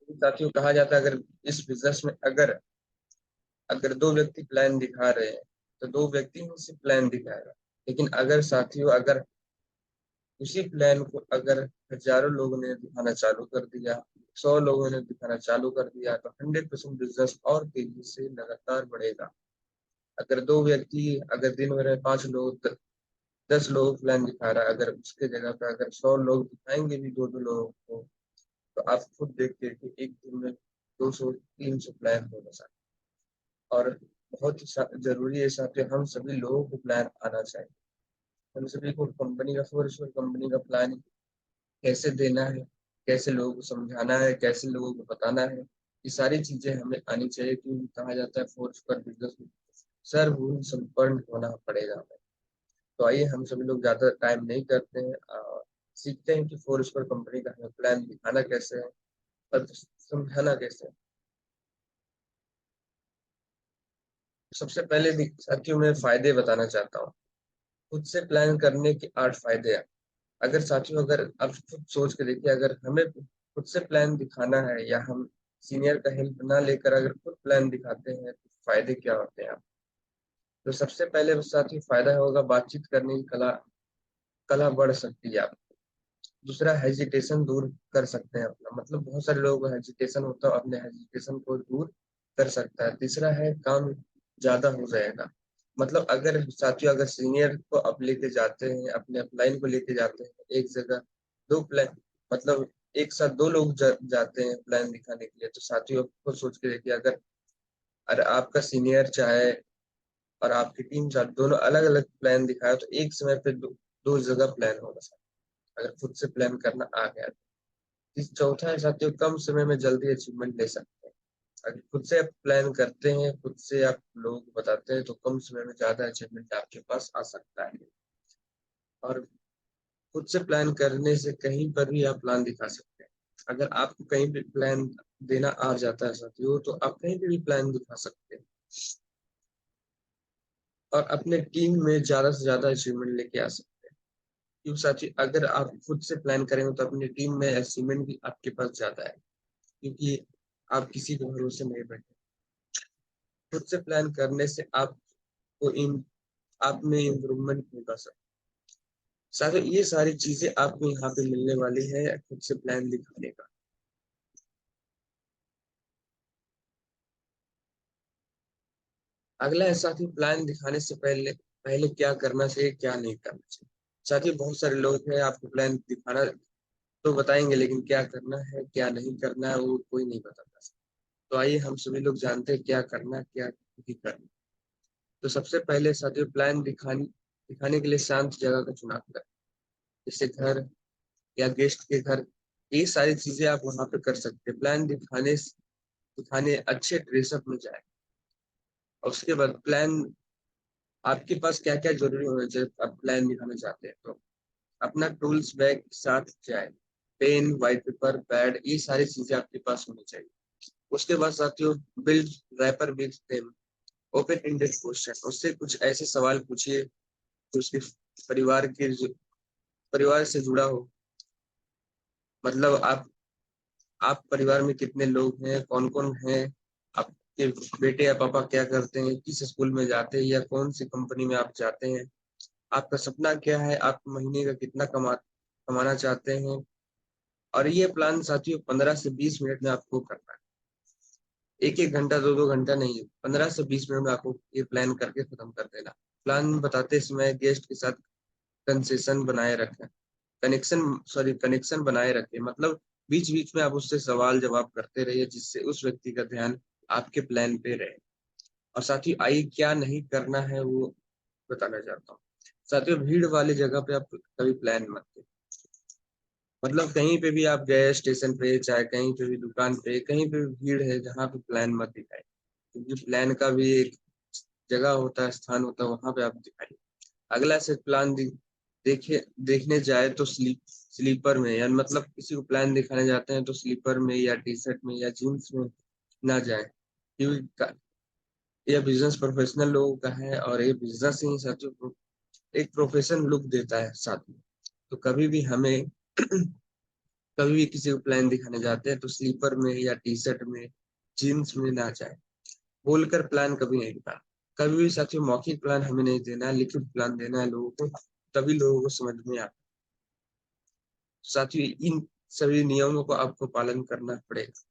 साथियों कहा जाता है, अगर इस बिजनेस में अगर अगर दो व्यक्ति प्लान दिखा रहे हैं तो दो व्यक्ति ही सिर्फ प्लान दिखाएगा। लेकिन अगर साथियों अगर उसी प्लान को अगर हजारों लोगों ने दिखाना चालू कर दिया, 100 लोगों ने दिखाना चालू कर दिया, तो 100% बिजनेस और तेजी से लगातार बढ़ेगा। अगर दो व्यक्ति अगर दिन भर में 5 लोग 10 लोग प्लान दिखा रहा है, अगर उसके जगह पर अगर 100 लोग दिखाएंगे भी दो दो लोगों को, तो आप खुद देखते कि एक दिन में 200-300 प्लान होगा साथ। और बहुत ही जरूरी है साथियों, हम सभी लोगों को प्लान आना चाहिए। हम सभी को कंपनी का कंपनी का प्लान कैसे देना है, कैसे लोगों को समझाना है, कैसे लोगों को बताना है, ये सारी चीजें हमें आनी चाहिए। क्योंकि कहा जाता है फोर्स पर बिजनेस में सर्वगुण संपन्न होना पड़ेगा हमें। तो आइए हम सभी लोग ज्यादा टाइम नहीं करते हैं, सीखते हैं कि फोर्स पर कंपनी का हमें प्लान दिखाना कैसे है और समझाना कैसे है। सबसे पहले साथियों मैं फायदे बताना चाहता हूँ। खुद से प्लान करने के 8 फायदे हैं। अगर साथियों अगर आप खुद सोच के देखिए, अगर हमें खुद से प्लान दिखाना है या हम सीनियर का हेल्प ना लेकर अगर खुद प्लान दिखाते हैं तो फायदे क्या होते हैं। तो सबसे पहले साथियों फायदा होगा बातचीत करने की कला कला बढ़ सकती है। आप दूसरा हेजिटेशन दूर कर सकते हैं अपना, मतलब बहुत सारे लोगों को हेजिटेशन होता है, अपने हेजिटेशन को दूर कर सकता है। तीसरा है काम ज्यादा हो जाएगा। मतलब अगर साथियों अगर सीनियर को आप लेके जाते हैं, अपने अपलाइन को लेके जाते हैं एक जगह, दो प्लान मतलब एक साथ दो लोग जाते हैं प्लान दिखाने के लिए, तो साथियों को सोच के देखिए, अगर आपका सीनियर चाहे और आपकी टीम चाहे दोनों अलग अलग प्लान दिखाए तो एक समय पे दो जगह प्लान होगा। अगर खुद से प्लान करना आ गया तो चौथा है साथियों, कम समय में जल्दी अचीवमेंट ले सकते हैं। अगर खुद से आप प्लान करते हैं, खुद से आप लोगों को बताते हैं, तो कम समय में ज्यादा अचीवमेंट आपके पास आ सकता है। और खुद से प्लान करने से कहीं पर भी आप प्लान दिखा सकते हैं। अगर आपको कहीं भी प्लान देना आ जाता है साथियों, तो आप कहीं पे भी प्लान दिखा सकते हैं और अपने टीम में ज्यादा से ज्यादा अचीवमेंट लेके आ सकते हैं। क्योंकि साथियों अगर आप खुद से प्लान करेंगे तो अपनी टीम में अचीवमेंट भी आपके पास ज्यादा है, क्योंकि आप किसी के भरोसे नहीं बैठे। खुद से प्लान करने से आपको आप में इम्प्रूवमेंट होगा सर। साथियों ये सारी चीजें आपको यहाँ पे मिलने वाली है खुद से प्लान दिखाने का। अगला है साथियों, प्लान दिखाने से पहले पहले क्या करना चाहिए क्या नहीं करना चाहिए। साथियों बहुत सारे लोग हैं आपको प्लान दिखाना तो बताएंगे, लेकिन क्या करना है क्या नहीं करना है वो कोई नहीं बताता। तो आइए हम सभी लोग जानते हैं क्या करना क्या नहीं करना। तो सबसे पहले साथियों प्लान दिखाने के लिए शांत जगह का चुनाव करें, जैसे घर या गेस्ट के घर। ये सारी चीजें आप वहां पे कर सकते हैं। प्लान दिखाने अच्छे ड्रेसअप में जाए। और उसके बाद प्लान आपके पास क्या क्या जरूरी होना चाहिए, आप प्लान दिखाना चाहते हैं तो अपना टूल्स बैग साथ जाए, पेन व्हाइट पेपर पैड ये सारी चीजें आपके पास होनी चाहिए। उसके बाद साथियों build rapport with them, open ended question, उससे कुछ ऐसे सवाल पूछिए जो उसके परिवार के परिवार से जुड़ा हो। मतलब आप परिवार में कितने लोग हैं, कौन कौन हैं, आपके बेटे या पापा क्या करते हैं, किस स्कूल में जाते हैं या कौन सी कंपनी में आप जाते हैं, आपका सपना क्या है, आप महीने का कितना कमाना चाहते हैं। और ये प्लान साथियों 15 से 20 मिनट में आपको करना है। एक एक घंटा दो दो घंटा नहीं, 15 से 20 मिनट में आपको ये प्लान करके खत्म कर देना। प्लान बताते समय गेस्ट के साथ कंसेशन बनाए रखें, कनेक्शन बनाए रखें। मतलब बीच बीच में आप उससे सवाल जवाब करते रहिए जिससे उस व्यक्ति का ध्यान आपके प्लान पे रहे। और साथ ही आइए क्या नहीं करना है वो बताना चाहता हूँ। साथियों भीड़ वाली जगह पे आप कभी प्लान मत करें। मतलब कहीं पे भी आप गए स्टेशन पे चाहे कहीं पे भी दुकान पे कहीं पे भी भीड़ है, जहाँ पे प्लान मत दिखाए, क्योंकि प्लान का भी एक जगह होता है, स्थान होता है, वहां पे आप दिखाइए। अगला से प्लान देखने जाए तो स्लीपर में, या मतलब किसी को प्लान दिखाने जाते हैं तो स्लीपर में या टी शर्ट में या जीन्स में ना जाए, क्योंकि यह बिजनेस प्रोफेशनल लोगों का है और ये बिजनेस ही साथियों एक प्रोफेशन लुक देता है साथ में। तो कभी भी हमें कभी भी किसी को प्लान दिखाने जाते हैं तो स्लीपर में या टी शर्ट में, जीन्स में ना जाए। बोलकर प्लान कभी नहीं दिखाना। कभी भी साथियों मौखिक प्लान हमें नहीं देना है, लिखित प्लान देना है लोगों को, तभी लोगों को समझ में आता है। साथियों इन सभी नियमों को आपको पालन करना पड़ेगा।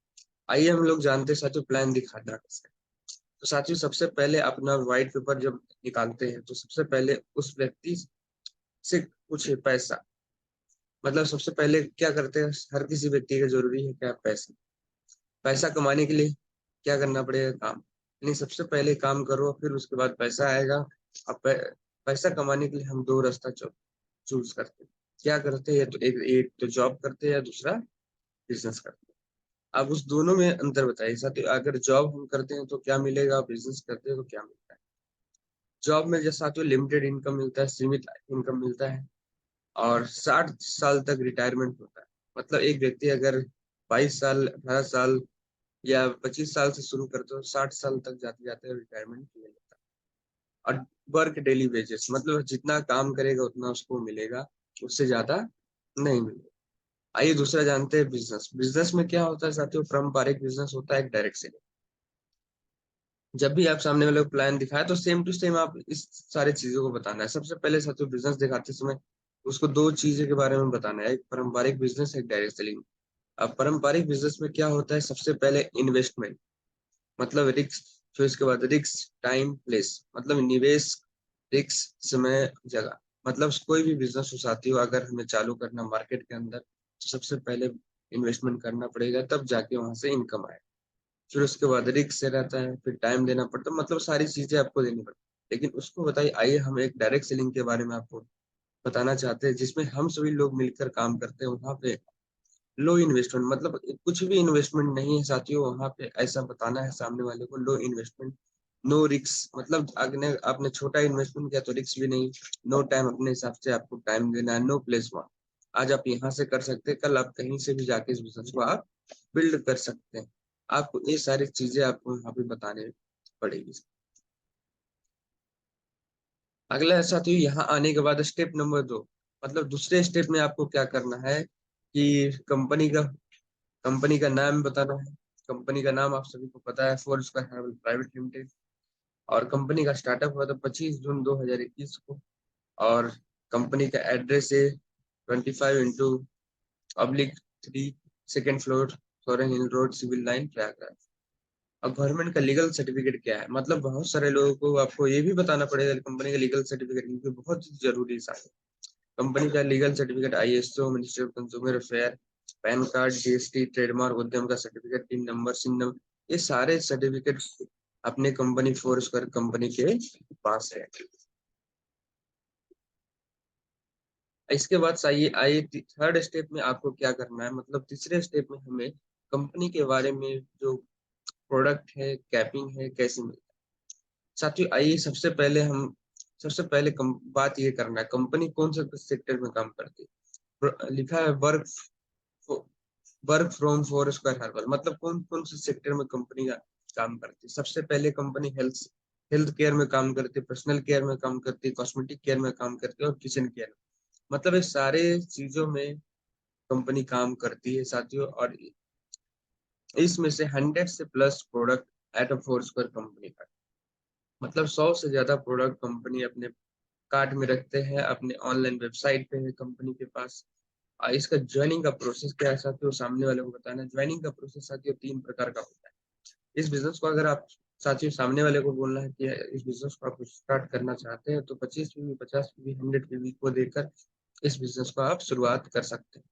आइए हम लोग जानते हैं साथियों प्लान दिखाना कैसे। तो साथियों सबसे पहले अपना व्हाइट पेपर जब निकालते हैं तो सबसे पहले उस व्यक्ति से पूछे पैसा। मतलब सबसे पहले क्या करते हैं, हर किसी व्यक्ति का जरूरी है क्या, पैसा। पैसा कमाने के लिए क्या करना पड़ेगा, काम। यानी सबसे पहले काम करो, फिर उसके बाद पैसा आएगा। अब पैसा कमाने के लिए हम दो रास्ता चूज करते हैं। क्या करते हैं, तो एक तो जॉब करते हैं या दूसरा बिजनेस करते हैं। अब उस दोनों में अंतर बताइए साथियों। अगर जॉब हम करते हैं तो क्या मिलेगा, बिजनेस करते हैं तो क्या मिलता है। जॉब में जैसे साथियों लिमिटेड इनकम मिलता है, सीमित इनकम मिलता है, और 60 साल तक रिटायरमेंट होता है। मतलब एक व्यक्ति अगर 22 साल, 18 साल या 25 साल से शुरू करते हो, 60 साल तक जाते जाते रिटायरमेंट ले लेता है। और वर्क डेली वेजेस, मतलब जितना काम करेगा उतना उसको मिलेगा, उससे ज्यादा नहीं मिलेगा। आइए दूसरा जानते हैं, बिजनेस। बिजनेस में क्या होता है साथियों, पारंपरिक बिजनेस होता है एक डायरेक्ट सेलिंग। जब भी आप सामने वाले को प्लान दिखाए तो सेम टू सेम आप इस सारी चीजों को बताना है। सबसे पहले साथियों बिजनेस दिखाते समय उसको दो चीजों के बारे में बताना है, एक पारंपरिक बिजनेस, एक डायरेक्ट सेलिंग। अब पारंपरिक बिजनेस में क्या होता है, सबसे पहले इन्वेस्टमेंट, मतलब रिस्क। फिर उसके बाद रिस्क, टाइम, प्लेस, मतलब निवेश, रिस्क, समय, जगह। मतलब कोई भी बिजनेस हो साथियों, अगर हमें चालू करना मार्केट के अंदर तो सबसे पहले इन्वेस्टमेंट करना पड़ेगा, तब जाके वहां से इनकम आए। फिर उसके बाद रिस्क से रहता है, फिर टाइम देना पड़ता है, मतलब सारी चीजें आपको देनी पड़ती है। लेकिन उसको बताइए, आइए हम एक डायरेक्ट सेलिंग के बारे में आपको बताना चाहते हैं, जिसमें हम सभी लोग मिलकर काम करते हैं। वहां पे लो इन्वेस्टमेंट, मतलब कुछ भी इन्वेस्टमेंट नहीं है साथियों। वहां पे ऐसा बताना है सामने वाले को, लो इन्वेस्टमेंट, नो रिस्क। मतलब आपने छोटा इन्वेस्टमेंट किया तो रिस्क भी नहीं। नो टाइम, अपने हिसाब से आपको टाइम देना है। नो प्लेस वहाँ, आज आप यहाँ से कर सकते हैं, कल आप कहीं से भी जाके इस बिजनेस को आप बिल्ड कर सकते हैं। आपको ये सारी चीजें आपको यहाँ पे बताने पड़ेगी। अगला साथियों यहाँ आने के बाद स्टेप नंबर 2, मतलब दूसरे स्टेप में आपको क्या करना है कि कंपनी का नाम बताना है। कंपनी का नाम आप सभी को पता है, फोर्ब्स हेर्बल प्राइवेट लिमिटेड। और कंपनी का स्टार्टअप हुआ था 25 जून 2021 को। और कंपनी का एड्रेस है 25/3, सेकेंड फ्लोर, सोरेन हिल रोड, सिविल लाइन, प्रयागराज। अब गवर्नमेंट का लीगल सर्टिफिकेट क्या है, मतलब बहुत सारे लोगों को आपको ये भी बताना पड़ेगा कंपनी का लीगल सर्टिफिकेट, क्योंकि बहुत जरूरी है। कंपनी का legal certificate, ISO, ministry of consumer affair, pan card, GST, trademark, उद्यम का सर्टिफिकेट, टिन नंबर, सिन नंबर, ये सारे सर्टिफिकेट अपने कंपनी फोर्ब्स कंपनी के पास है। इसके बाद आइए आइए थर्ड स्टेप में आपको क्या करना है, मतलब तीसरे स्टेप में हमें कंपनी के बारे में जो प्रोडक्ट है, कैपिंग है, कैसे मिलता है। साथियों आइए सबसे पहले बात ये करना है, कंपनी कौन से सेक्टर में काम करती है। लिखा है work from four square harbour, मतलब कौन कौन से सेक्टर में कंपनी का काम करती है। सबसे पहले कंपनी हेल्थ हेल्थ केयर में काम करती है, पर्सनल केयर में काम करती है, कॉस्मेटिक केयर में काम करती है, और किचन केयर। मतलब ये सारे चीजों में कंपनी काम करती है साथियों। और इसमें से 100 से plus product at a four square company का, मतलब 100 से ज्यादा प्रोडक्ट कंपनी अपने कार्ट में रखते हैं, अपने ऑनलाइन वेबसाइट पे है कंपनी के पास। इसका ज्वाइनिंग का प्रोसेस क्या है साथियों, सामने वाले को बताना है। ज्वाइनिंग का प्रोसेस साथियों 3 प्रकार का होता है। इस बिजनेस को अगर आप साथियों सामने वाले को बोलना है कि इस बिजनेस को आप स्टार्ट करना चाहते हैं, तो 25 पीवी, 50 पीवी, 100 पीवी को देकर इस बिजनेस को आप शुरुआत कर सकते हैं।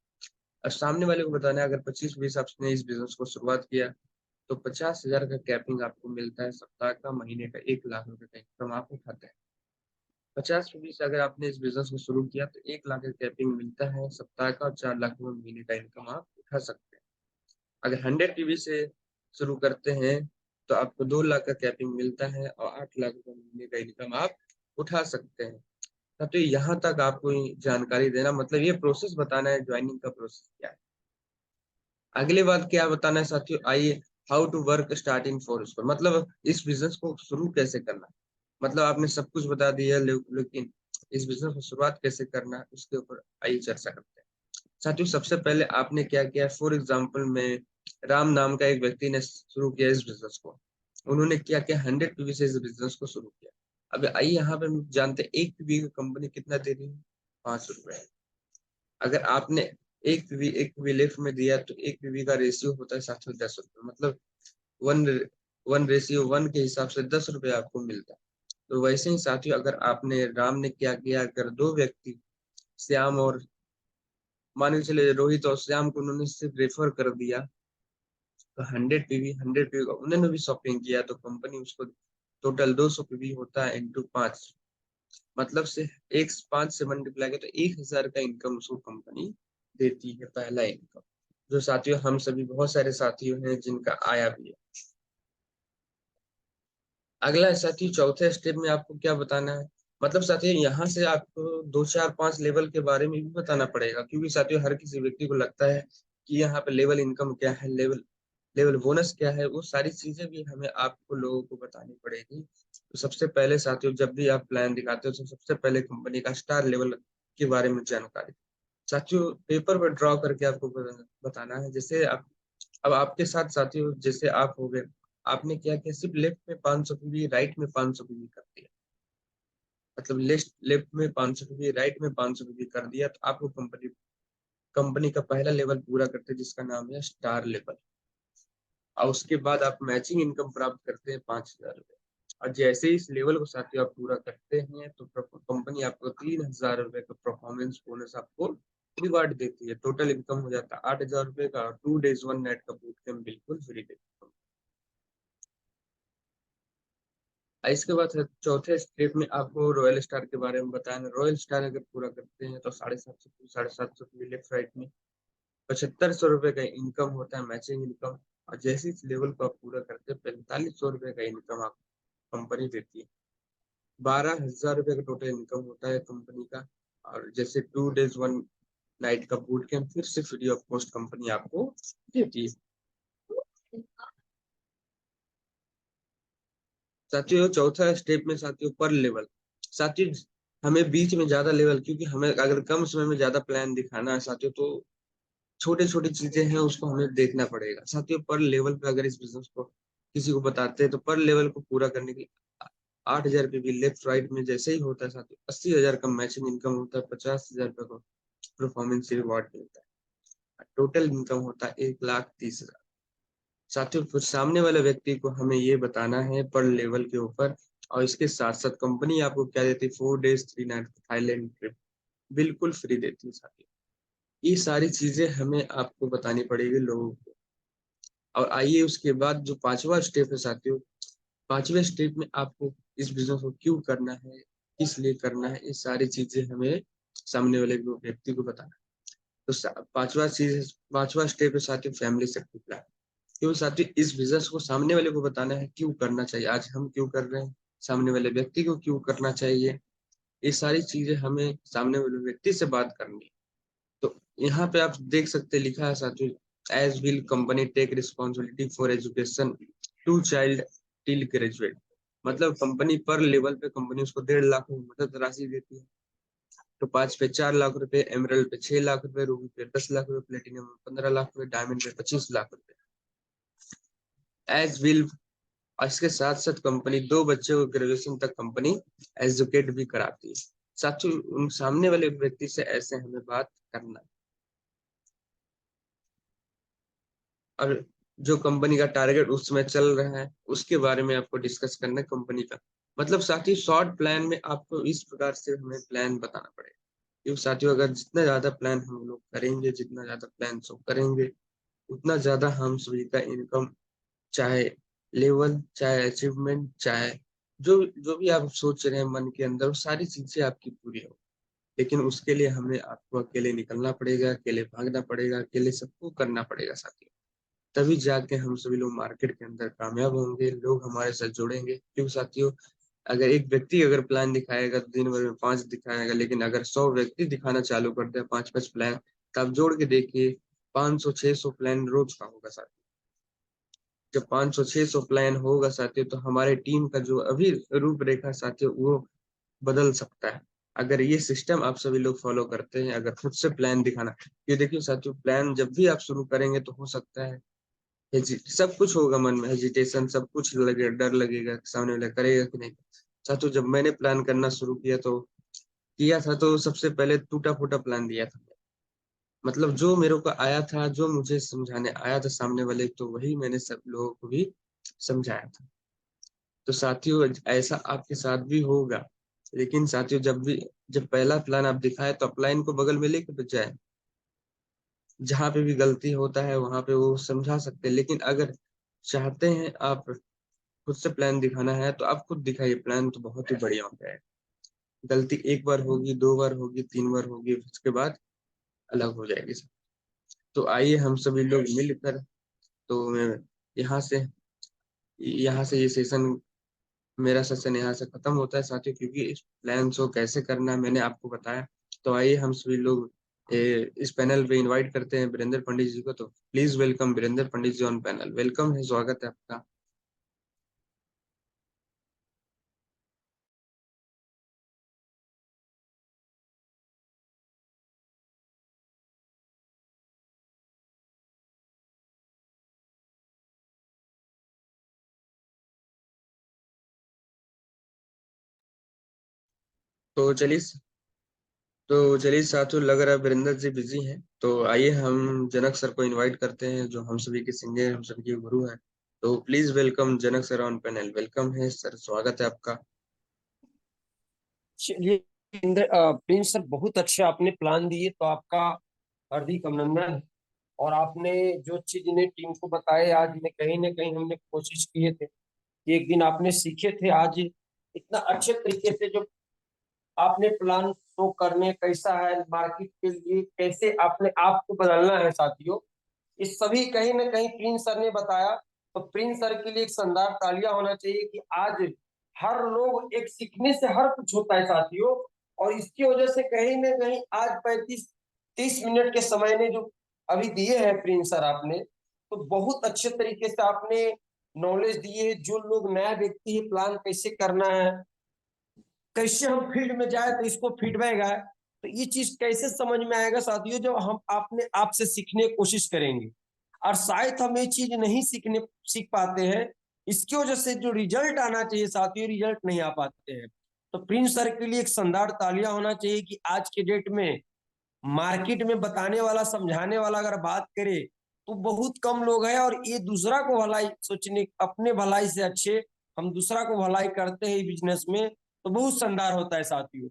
और सामने वाले को बताना है, अगर 25 पीवी से आपने इस बिजनेस को शुरुआत किया तो 50,000 का कैपिंग आपको मिलता है सप्ताह का, महीने का 1 लाख रुपए का इनकम आप उठाते हैं। 50 पीवी से अगर आपने इस बिजनेस को शुरू किया तो 1 लाख का कैपिंग मिलता है सप्ताह का, और 4 लाख रुपए महीने का इनकम आप उठा सकते हैं। अगर 100 पीवी से शुरू करते हैं तो आपको 2 लाख का कैपिंग मिलता है, और 8 लाख रुपए महीने का इनकम आप उठा सकते हैं। तो यहाँ तक आपको जानकारी देना, मतलब ये प्रोसेस बताना है, ज्वाइनिंग का प्रोसेस क्या है। अगली बात क्या बताना है साथियों, आइए how to work start in four square, मतलब इस बिजनेस को शुरू कैसे करना है। मतलब आपने सब कुछ बता दिया, लेकिन इस बिजनेस को शुरुआत कैसे करना है उसके ऊपर आइए चर्चा करते हैं। साथियों सबसे पहले आपने क्या किया, फॉर एग्जाम्पल में राम नाम का एक व्यक्ति ने शुरू किया इस बिजनेस को। उन्होंने क्या किया, 100 पीवी से इस बिजनेस को शुरू किया। अब आइए यहाँ पे हम जानते हैं एक पीवी की कंपनी कितना दे रही है, 5 रुपए। अगर आपने एक पीवी लेफ्ट में दिया तो एक पीवी का रेशियो होता है साथियों 10 रुपए, मतलब 1:1 के हिसाब से 10 रुपए आपको मिलता है। तो वैसे ही साथियों अगर आपने राम ने क्या किया, अगर दो व्यक्ति श्याम और मान के चले रोहित और श्याम को उन्होंने सिर्फ रेफर कर दिया, तो 100 पीवी का उन्होंने भी शॉपिंग किया तो कंपनी उसको टोटल 200 पीवी होता है इंटू 5, मतलब से 5 से मल्टीप्लाई किया तो 1000 का इनकम उसको कंपनी देती है, पहला इनकम। जो साथियों हम सभी बहुत सारे साथियों हैं जिनका आया भी है। अगला है साथियों चौथे स्टेप में आपको क्या बताना है, मतलब साथियों यहाँ से आपको 2 4 5 लेवल के बारे में भी बताना पड़ेगा, क्योंकि साथियों हर किसी व्यक्ति को लगता है कि यहाँ पे लेवल इनकम क्या है, लेवल लेवल बोनस क्या है, वो सारी चीजें भी हमें आपको लोगों को बतानी पड़ेगी। तो सबसे पहले साथियों जब भी आप प्लान दिखाते हो तो सबसे पहले कंपनी का स्टार लेवल के बारे में जानकारी साथियों पेपर पर ड्रॉ करके आपको बताना है। जैसे आप अब आपके साथ साथियों जैसे आप हो गए, आपने क्या किया, सिर्फ लेफ्ट में 500 पीवी राइट में 500 पीवी कर दिया, मतलब लेफ्ट में 500 पीवी राइट में 500 पीवी कर दिया, तो आपको कंपनी कंपनी का पहला लेवल पूरा करते हैं जिसका नाम है स्टार लेवल। और उसके बाद आप मैचिंग इनकम प्राप्त करते हैं 5,000 रुपए। और जैसे ही इस लेवल को साथियों आप पूरा करते हैं तो कंपनी आपको 3,000 रुपए का परफॉर्मेंस बोनस आपको रिवार्ड देती है। टोटल इनकम हो जाता है 8,000 रुपए का, और 2 days 1 नाइट का बूट कैंप बिल्कुल फ्री देती है। इसके बाद चौथे स्टेप में आपको रॉयल स्टार के बारे में बताना। रॉयल स्टार अगर पूरा करते हैं तो 750 लेफ्ट राइट में 7,500 रुपए का इनकम होता है, मैचिंग इनकम। और जैसे इस लेवल को आप पूरा करते हैं 4,500 रुपए का इनकम आप कंपनी देती है। 12,000 रुपए का टोटल इनकम होता है कंपनी का। और जैसे 2 days 1 नाइट का बूट कैंप फिर से फ्री ऑफ कॉस्ट कंपनी आपको देती है। साथियों चौथा स्टेप में साथियों पर लेवल, साथियों हमें बीच में ज्यादा लेवल, क्योंकि हमें अगर कम समय में ज्यादा प्लान दिखाना है साथियों तो छोटे छोटी चीजें हैं उसको हमें देखना पड़ेगा। साथियों पर लेवल पे अगर इस बिजनेस को किसी को बताते हैं तो पर लेवल को पूरा करने के लिए 8,000 भी लेफ्ट राइट में जैसे ही होता है साथियों 80,000 का मैचिंग इनकम होता है, 50,000 का परफॉर्मेंस रिवॉर्ड मिलता है, टोटल इनकम होता है 1,30,000। साथियों फिर सामने वाले व्यक्ति को हमें ये बताना है पर लेवल के ऊपर। और इसके साथ साथ कंपनी आपको क्या देती है, 4 days 3 नाइट थाईलैंड ट्रिप बिल्कुल फ्री देती है साथियों। ये सारी चीजें हमें आपको बतानी पड़ेगी लोगों को। और आइए उसके बाद जो पांचवा स्टेप है साथियों, पांचवें स्टेप में आपको इस बिजनेस को क्यों करना है, किस लिए करना है, ये सारी चीजें हमें सामने वाले व्यक्ति को बताना है। तो पांचवा स्टेप है साथियों फैमिली सेफ्टी प्लान। क्योंकि साथियों इस बिजनेस को सामने वाले को बताना है क्यों करना चाहिए, आज हम क्यों कर रहे हैं, सामने वाले व्यक्ति को क्यों करना चाहिए, ये सारी चीजें हमें सामने वाले व्यक्ति से बात करनी है। तो यहाँ पे आप देख सकते हैं लिखा है साथियों, as will company take responsibility for education to child till graduate, मतलब कंपनी पर लेवल पे कंपनी उसको 1.5 लाख में मदद राशि देती है। तो 5 पे 4 लाख रुपए, एमरल्ड पे 6 लाख रुपए, रूबी पे 10 लाख रुपए, प्लेटिनम पे 15 लाख रुपए, डायमंड पे 25 लाख रुपए एज विल। और इसके साथ साथ कंपनी 2 बच्चों को ग्रेजुएशन तक कंपनी एजुकेट भी कराती है। साथियों उन सामने वाले व्यक्ति से ऐसे हमें बात करना है। और जो कंपनी का टारगेट उस समय चल रहा है उसके बारे में आपको डिस्कस करना है कंपनी का। मतलब साथियों शॉर्ट प्लान में आपको इस प्रकार से हमें प्लान बताना पड़ेगा, क्योंकि साथियों अगर जितना ज्यादा प्लान हम लोग करेंगे, जितना ज्यादा प्लान शो करेंगे, उतना ज्यादा हम सभी का इनकम, चाहे लेवल, चाहे अचीवमेंट, चाहे जो जो भी आप सोच रहे हैं मन के अंदर, वो सारी चीजें आपकी पूरी हो। लेकिन उसके लिए हमें आपको अकेले निकलना पड़ेगा, अकेले भागना पड़ेगा, अकेले सबको करना पड़ेगा साथियों। तभी जाके हम सभी लोग मार्केट के अंदर कामयाब होंगे, लोग हमारे साथ जुड़ेंगे। क्योंकि साथियों अगर एक व्यक्ति अगर प्लान दिखाएगा तो दिन भर में 5 दिखाएगा, लेकिन अगर 100 व्यक्ति दिखाना चालू करते हैं 5-5 प्लान, तो आप जोड़ के देखिए 500-600 प्लान रोज का होगा साथियों। जब 500-600 प्लान होगा साथियों तो हमारे टीम का जो अभी रूपरेखा साथियों वो बदल सकता है। अगर ये सिस्टम आप सभी लोग फॉलो करते हैं, अगर खुद से प्लान दिखाना, ये देखिए साथियों, प्लान जब भी आप शुरू करेंगे तो हो सकता है सब कुछ होगा मन में, हेजिटेशन सब कुछ लगे, डर लगेगा सामने वाला करेगा कि नहीं। साथियों जब मैंने प्लान करना शुरू किया था तो सबसे पहले टूटा फूटा प्लान दिया था। मतलब जो मेरे को आया था, जो मुझे समझाने आया था सामने वाले, तो वही मैंने सब लोगों को भी समझाया था। तो साथियों ऐसा आपके साथ भी होगा, लेकिन साथियों जब पहला प्लान आप दिखाए तो अपलाइन को बगल में लेके जाए, जहाँ पे भी गलती होता है वहां पे वो समझा सकते हैं। लेकिन अगर चाहते हैं आप खुद से प्लान दिखाना है तो आप खुद दिखाइए, प्लान तो बहुत ही बढ़िया होता है। गलती एक बार होगी, दो बार होगी, तीन बार होगी, उसके बाद अलग हो जाएगी। तो आइए हम सभी लोग मिलकर, तो मैं यहाँ से यहाँ से ये सेशन, मेरा सेशन यहाँ से खत्म होता है साथियों, क्योंकि इस प्लान को कैसे करना है मैंने आपको बताया। तो आइए हम सभी लोग इस पैनल पे इनवाइट करते हैं वीरेंद्र पंडित जी को। तो please welcome Virendra Pandit ji on panel. Welcome है, स्वागत है आपका। तो चलिए साथियों, लग रहा है वीरेंद्र जी बिजी हैं, तो आइए हम जनक सर को इनवाइट करते हैं, जो हम सभी के सीनियर, हम सभी के गुरु हैं। तो please welcome Janak sir on panel. Welcome है सर, स्वागत है आपका। चलिए प्रिंस सर, बहुत अच्छे आपने प्लान दिए, तो आपका हार्दिक अभिनंदन। और आपने जो चीज इन्हें टीम को बताए, आज में कहीं ना कहीं हमने कोशिश किए थे कि एक दिन आपने सीखे थे, आज इतना अच्छे तरीके से जो आपने प्लान शो करने कैसा है मार्केट के लिए, कैसे अपने आप को बदलना है साथियों, इस सभी कहीं ना कहीं प्रिंस सर ने बताया। तो प्रिंस सर के लिए एक शानदार तालियां होना चाहिए कि आज हर लोग, एक सीखने से हर कुछ होता है साथियों। और इसकी वजह से कहीं ना कहीं आज 35-30 मिनट के समय ने जो अभी दिए हैं प्रिंस सर आपने, तो बहुत अच्छे तरीके से आपने नॉलेज दिए। जो लोग नया व्यक्ति है, प्लान कैसे करना है, कैसे हम फील्ड में जाए तो इसको फीडबैक आए, तो ये चीज कैसे समझ में आएगा साथियों, जब हम अपने आप से सीखने की कोशिश करेंगे। और शायद हम ये चीज नहीं सीख पाते हैं, इसकी वजह से जो रिजल्ट आना चाहिए साथियों, रिजल्ट नहीं आ पाते हैं। तो प्रिंस सर के लिए एक शानदार तालियां होना चाहिए कि आज के डेट में मार्केट में बताने वाला, समझाने वाला अगर बात करे तो बहुत कम लोग हैं। और ये दूसरा को भलाई सोचने, अपने भलाई से अच्छे हम दूसरा को भलाई करते हैं बिजनेस में, तो बहुत शानदार होता है साथियों।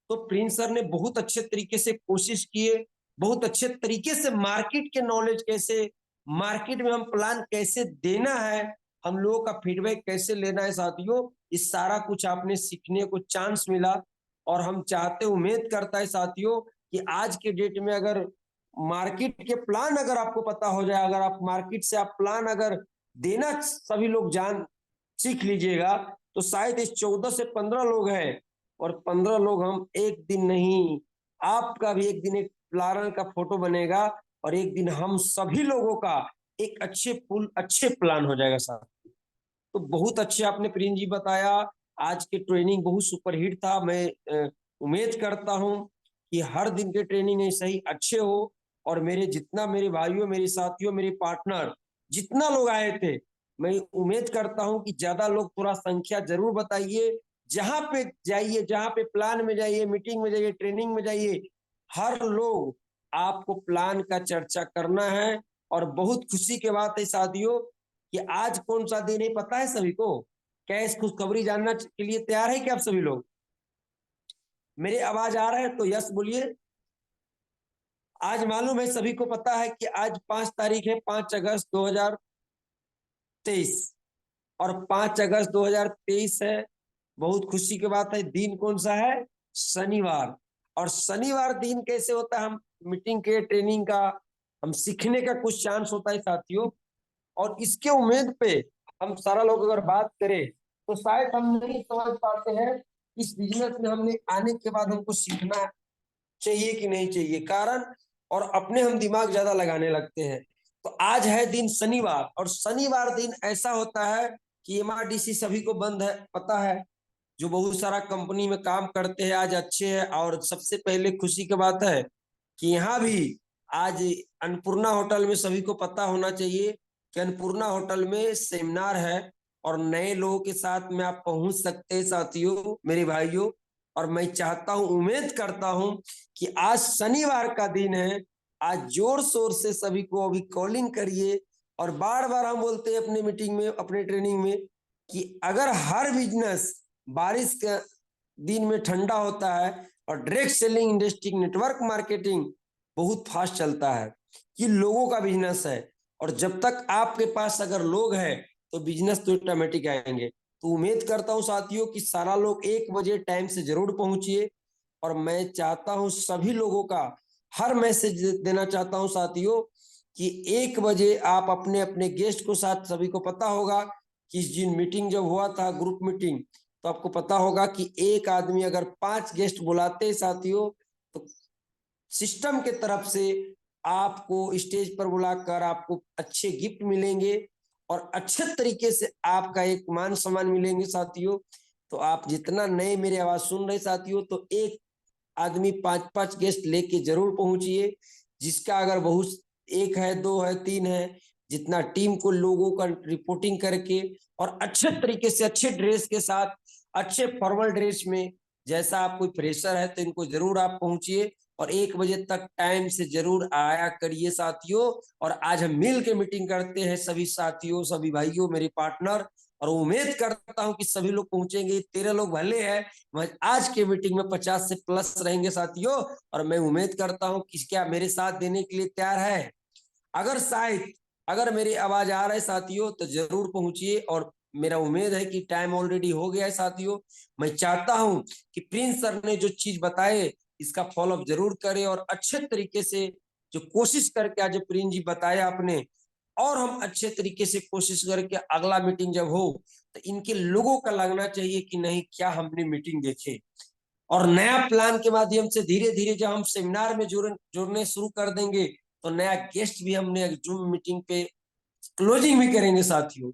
तो प्रिंस सर ने बहुत अच्छे तरीके से कोशिश किए, बहुत अच्छे तरीके से मार्केट के नॉलेज कैसे, मार्केट में हम प्लान कैसे देना है, हम लोगों का फीडबैक कैसे लेना है साथियों, इस सारा कुछ आपने सीखने को चांस मिला। और हम चाहते, उम्मीद करता है साथियों कि आज के डेट में अगर मार्केट के प्लान अगर आपको पता हो जाए, अगर आप मार्केट से आप प्लान अगर देना सभी लोग जान सीख लीजिएगा, तो शायद इस 14 से 15 लोग हैं, और 15 लोग हम एक दिन नहीं, आपका भी एक दिन एक प्लान का फोटो बनेगा, और एक दिन हम सभी लोगों का एक अच्छे प्लान हो जाएगा साथ। तो बहुत अच्छे आपने प्रिंस जी बताया। आज के ट्रेनिंग बहुत सुपरहिट था। मैं उम्मीद करता हूं कि हर दिन के ट्रेनिंग ऐसे ही अच्छे हो। और मेरे जितना, मेरे भाइयों, मेरे साथियों, मेरे पार्टनर, जितना लोग आए थे, मैं उम्मीद करता हूं कि ज्यादा लोग, थोड़ा संख्या जरूर बताइए। जहां पे जाइए, जहां पे प्लान में जाइए, मीटिंग में जाइए, ट्रेनिंग में जाइए, हर लोग आपको प्लान का चर्चा करना है। और बहुत खुशी की बात है साथियों कि आज कौन सा दिन है पता है सभी को? क्या इस खुशखबरी जानना के लिए तैयार है क्या आप सभी लोग? मेरी आवाज आ रहा है तो यस बोलिए। आज मालूम है, सभी को पता है कि आज 5 तारीख है, 5 अगस्त 2023। और 5 अगस्त 2023 है, बहुत खुशी की बात है। दिन कौन सा है? शनिवार। और शनिवार दिन कैसे होता है? हम मीटिंग के, ट्रेनिंग का, हम सीखने का कुछ चांस होता है साथियों। और इसके उम्मीद पे हम सारा लोग अगर बात करें, तो शायद हम नहीं समझ पाते हैं इस बिजनेस में हमने आने के बाद हमको सीखना चाहिए कि नहीं चाहिए, कारण, और अपने हम दिमाग ज्यादा लगाने लगते हैं। तो आज है दिन शनिवार, और शनिवार दिन ऐसा होता है कि एमआरडीसी सभी को बंद है, पता है। जो बहुत सारा कंपनी में काम करते हैं आज अच्छे हैं। और सबसे पहले खुशी की बात है कि यहाँ भी आज अन्नपूर्णा होटल में सभी को पता होना चाहिए कि अन्नपूर्णा होटल में सेमिनार है और नए लोगों के साथ में आप पहुंच सकते हैं साथियों, मेरे भाइयों। और मैं चाहता हूं, उम्मीद करता हूं कि आज शनिवार का दिन है, आज जोर शोर से सभी को अभी कॉलिंग करिए। और बार बार हम बोलते हैं अपने मीटिंग में, अपने ट्रेनिंग में, कि अगर हर बिजनेस बारिश के दिन में ठंडा होता है और direct selling industry network marketing बहुत फास्ट चलता है, ये लोगों का बिजनेस है। और जब तक आपके पास अगर लोग हैं तो बिजनेस तो ऑटोमेटिक आएंगे। तो उम्मीद करता हूं साथियों कि सारा लोग 1 बजे टाइम से जरूर पहुंचिए। और मैं चाहता हूं सभी लोगों का हर मैसेज देना चाहता हूं साथियों कि 1 बजे आप अपने अपने गेस्ट को साथ, सभी को पता होगा कि इस दिन मीटिंग जब हुआ था ग्रुप मीटिंग, तो आपको पता होगा कि एक आदमी अगर 5 गेस्ट बुलाते साथियों तो सिस्टम के तरफ से आपको स्टेज पर बुलाकर आपको अच्छे गिफ्ट मिलेंगे और अच्छे तरीके से आपका एक मान सम्मान मिलेंगे साथियों। तो आप जितना नए मेरी आवाज सुन रहे साथियों, तो एक आदमी 5-5 गेस्ट लेके जरूर पहुंचिए। जिसका अगर बहुत एक है, दो है, तीन है, जितना टीम को लोगों का रिपोर्टिंग करके और अच्छे तरीके से अच्छे ड्रेस के साथ, अच्छे फॉर्मल ड्रेस में, जैसा आप कोई फ्रेशर है तो इनको जरूर आप पहुंचिए और 1 बजे तक टाइम से जरूर आया करिए साथियों। और आज हम मिल के मीटिंग करते हैं सभी साथियों, सभी भाइयों, मेरे पार्टनर। और उम्मीद करता हूं कि सभी लोग पहुंचेंगे। 13 लोग भले हैं, आज के मीटिंग में 50 से प्लस रहेंगे साथियों। और मैं उम्मीद करता हूं कि क्या मेरे साथ देने के लिए तैयार है? अगर शायद अगर मेरी आवाज आ रहा है साथियों तो जरूर पहुंचिए। और मेरा उम्मीद है कि टाइम ऑलरेडी हो गया है साथियों। मैं चाहता हूं कि प्रिंस सर ने जो चीज बताए इसका फॉलोअप जरूर करें और अच्छे तरीके से जो कोशिश करके आज प्रिंस जी बताया आपने, और हम अच्छे तरीके से कोशिश करके अगला मीटिंग जब हो तो इनके लोगों का लगना चाहिए कि नहीं, क्या हमने मीटिंग देखे। और नया प्लान के माध्यम से धीरे धीरे जब हम सेमिनार में जुड़ने शुरू कर देंगे तो नया गेस्ट भी हमने जूम मीटिंग पे क्लोजिंग भी करेंगे साथियों।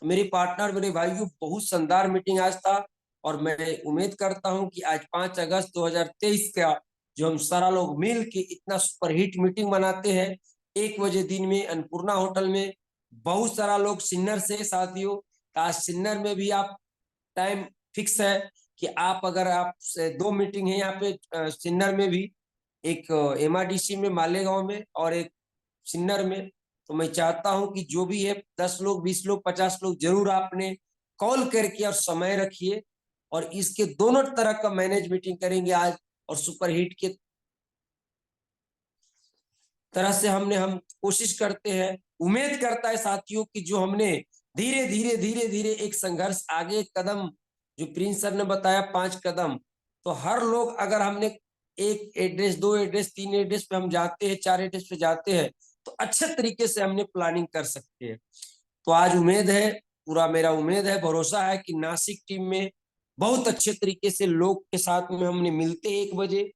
तो मेरे पार्टनर, मेरे भाइयों, बहुत शानदार मीटिंग आज था। और मैं उम्मीद करता हूं कि आज 5 अगस्त 2023 का जो हम सारा लोग मिल के इतना सुपरहिट मीटिंग बनाते हैं 1 बजे दिन में अन्नपूर्णा होटल में, बहुत सारा लोग सिन्नर से साथियों। आज सिन्नर में भी आप टाइम फिक्स है कि आप, अगर आप से 2 मीटिंग है यहाँ पे सिन्नर में भी, एक एमआरडीसी में मालेगांव में और एक सिन्नर में। तो मैं चाहता हूं कि जो भी है 10 लोग, 20 लोग, 50 लोग जरूर आपने कॉल करके और समय रखिए। और इसके दोनों तरह का मैनेज मीटिंग करेंगे आज। और सुपरहिट के तरह से हम कोशिश करते हैं, उम्मीद करता है साथियों कि जो हमने धीरे धीरे धीरे धीरे एक संघर्ष आगे कदम, जो प्रिंस सर ने बताया 5 कदम, तो हर लोग अगर हमने एक एड्रेस, 2 एड्रेस, 3 एड्रेस पे हम जाते हैं, 4 एड्रेस पे जाते हैं तो अच्छे तरीके से हमने प्लानिंग कर सकते हैं। तो आज उम्मीद है, पूरा मेरा उम्मीद है, भरोसा है कि नासिक टीम में बहुत अच्छे तरीके से लोग के साथ में हमने मिलते 1 बजे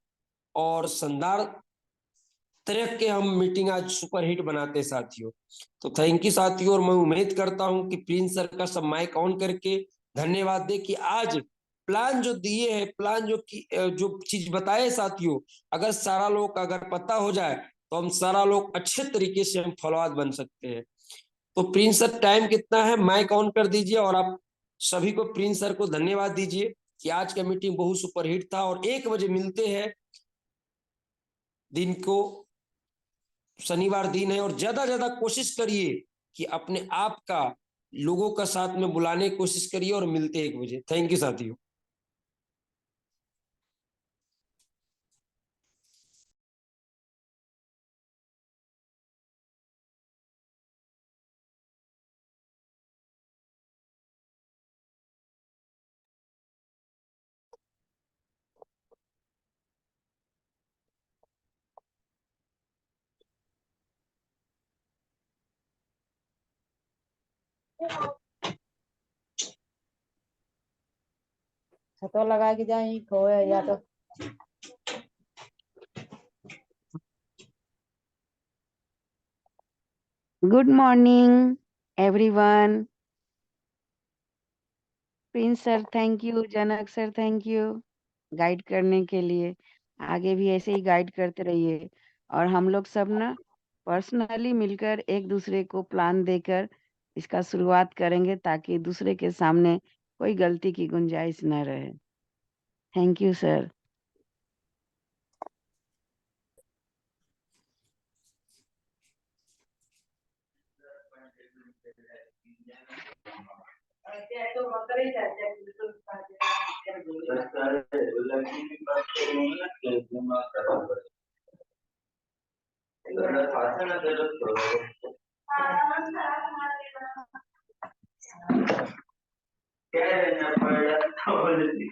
और शानदार तरह के हम मीटिंग आज सुपरहिट बनाते साथियों। तो थैंक यू साथियों। और मैं उम्मीद करता हूं कि प्रिंस सर का सब माइक ऑन करके धन्यवाद दे कि आज प्लान जो दिए है, प्लान जो चीज बताए साथियों, अगर सारा लोग अगर पता हो जाए तो हम सारा लोग अच्छे तरीके से हम फॉलोअर बन सकते हैं। तो प्रिंस सर टाइम कितना है, माइक ऑन कर दीजिए और आप सभी को, प्रिंस सर को धन्यवाद दीजिए कि आज का मीटिंग बहुत सुपरहिट था। और 1 बजे मिलते हैं दिन को, शनिवार दिन है। और ज्यादा ज्यादा कोशिश करिए कि अपने आप का लोगों का साथ में बुलाने की कोशिश करिए और मिलते हैं 1 बजे। थैंक यू साथियों। छतो लगा के जाए खोए या तो Good morning, everyone. Prince sir thank you, Janak sir thank you guide करने के लिए। आगे भी ऐसे ही गाइड करते रहिए। और हम लोग सब ना पर्सनली मिलकर एक दूसरे को प्लान देकर इसका शुरुआत करेंगे ताकि दूसरे के सामने कोई गलती की गुंजाइश न रहे। Thank you sir. क्या